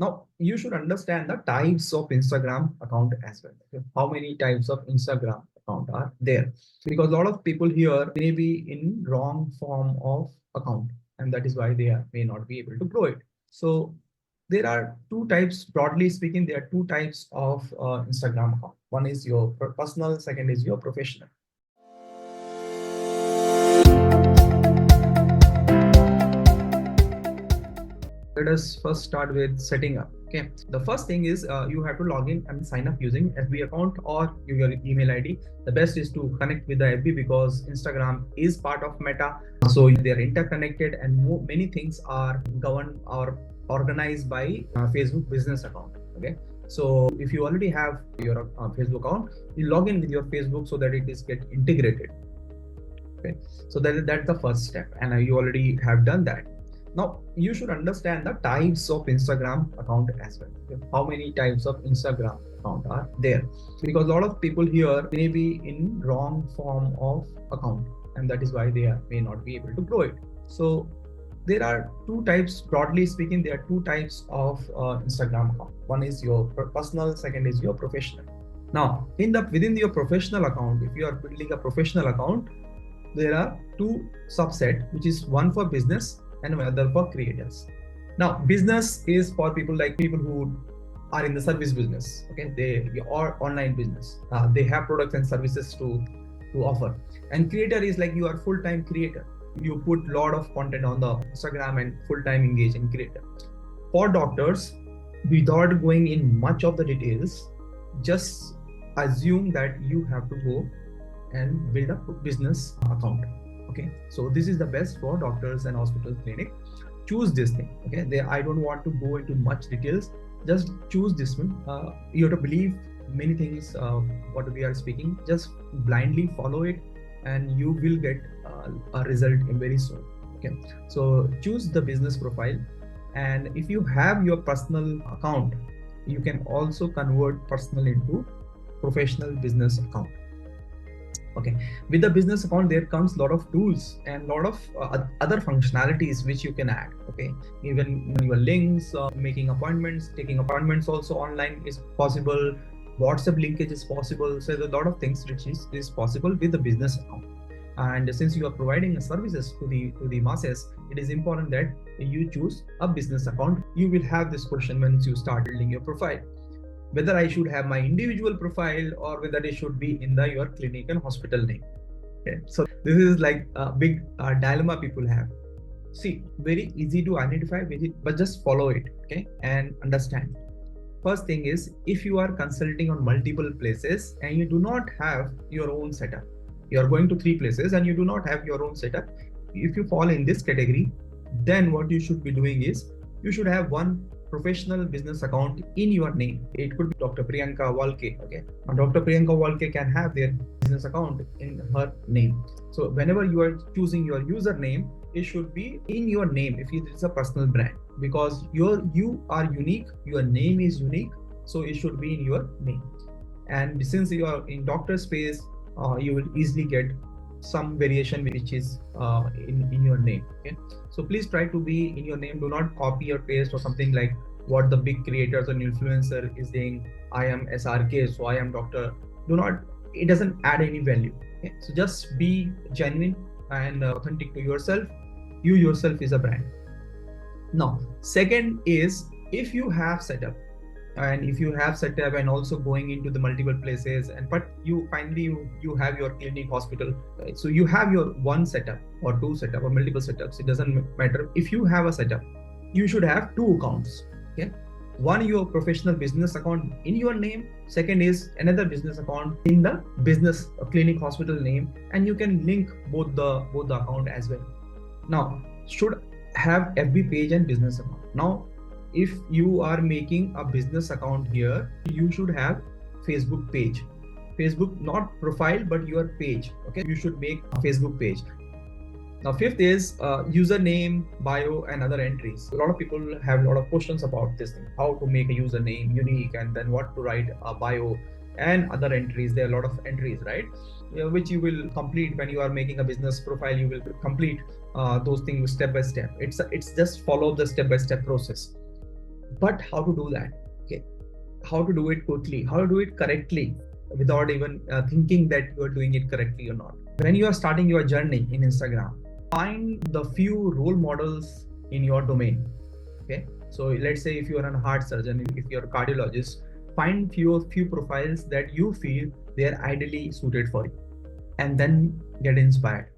Now, you should understand the types of Instagram account as well. Okay? How many types of Instagram account are there? Because a lot of people here may be in wrong form of account, and that is why they may not be able to grow it. So there are two types, broadly speaking, there are two types of Instagram account. One is your personal, second is your professional. Let us first start with setting up. Okay, the first thing is you have to log in and sign up using FB account or your email ID. The best is to connect with the FB because Instagram is part of Meta, so they are interconnected and many things are governed or organized by Facebook business account. Okay, so if you already have your Facebook account, you log in with your Facebook so that it is get integrated. Okay, so that's the first step, and you already have done that. Now, you should understand the types of Instagram account as well. Okay? How many types of Instagram account are there? Because a lot of people here may be in wrong form of account, and that is why they may not be able to grow it. So there are two types, broadly speaking, there are two types of Instagram account. One is your personal, second is your professional. Now, within your professional account, if you are building a professional account, there are two subset, which is one for business and another for creators. Now, business is for people like people who are in the service business. Okay, they or online business. They have products and services to offer. And creator is like you are full-time creator. You put a lot of content on the Instagram and full-time engage in creator. For doctors, without going in much of the details, just assume that you have to go and build a business account. Okay, so this is the best for doctors and hospital clinic. Choose this thing. Okay, I don't want to go into much details, just choose this one. You have to believe many things what we are speaking, just blindly follow it and you will get a result very soon. Okay, so choose the business profile, and if you have your personal account, you can also convert personal into professional business account. Okay, with the business account there comes a lot of tools and a lot of other functionalities which you can add. Okay, even your links, making appointments, taking appointments also online is possible, WhatsApp linkage is possible. So there's a lot of things which is possible with the business account. And since you are providing services to the masses, it is important that you choose a business account. You will have this question once you start building your profile, whether I should have my individual profile or whether it should be in your clinic and hospital name. Okay, so this is like a big dilemma people have. See, very easy to identify with it, but just follow it. Okay, and understand. First thing is, if you are consulting on multiple places and you do not have your own setup, you are going to 3 places and you do not have your own setup, if you fall in this category, then what you should be doing is you should have one professional business account in your name. It could be Dr. Priyanka Walke. Okay, now Dr. Priyanka Walke can have their business account in her name. So whenever you are choosing your username, it should be in your name if it is a personal brand, because you are unique, your name is unique, so it should be in your name. And since you are in doctor space, you will easily get some variation which is in your name. Okay, so please try to be in your name. Do not copy or paste or something like what the big creators and influencer is saying, I am SRK, so I am doctor. Do not, it doesn't add any value. Okay, so just be genuine and authentic to yourself. You yourself is a brand. Now, second is, if you have setup and also going into the multiple places, and but you finally you have your clinic, hospital, right? So you have your one setup or two setup or multiple setups, it doesn't matter. If you have a setup, you should have two accounts. Okay, one your professional business account in your name, second is another business account in the business clinic hospital name, and you can link both the account as well. Now, should have FB page and business account. Now, if you are making a business account here, you should have Facebook page. Facebook, not profile, but your page. Okay, you should make a Facebook page. Now, fifth is username, bio, and other entries. A lot of people have a lot of questions about this thing: how to make a username unique, and then what to write a bio and other entries. There are a lot of entries, right? Which you will complete when you are making a business profile. You will complete those things step by step. It's just follow the step by step process. But how to do that? Okay, how to do it quickly, how to do it correctly, without even thinking that you are doing it correctly or not. When you are starting your journey in Instagram, find the few role models in your domain. Okay, so let's say if you are a heart surgeon, if you're a cardiologist, find few profiles that you feel they are ideally suited for you, and then get inspired.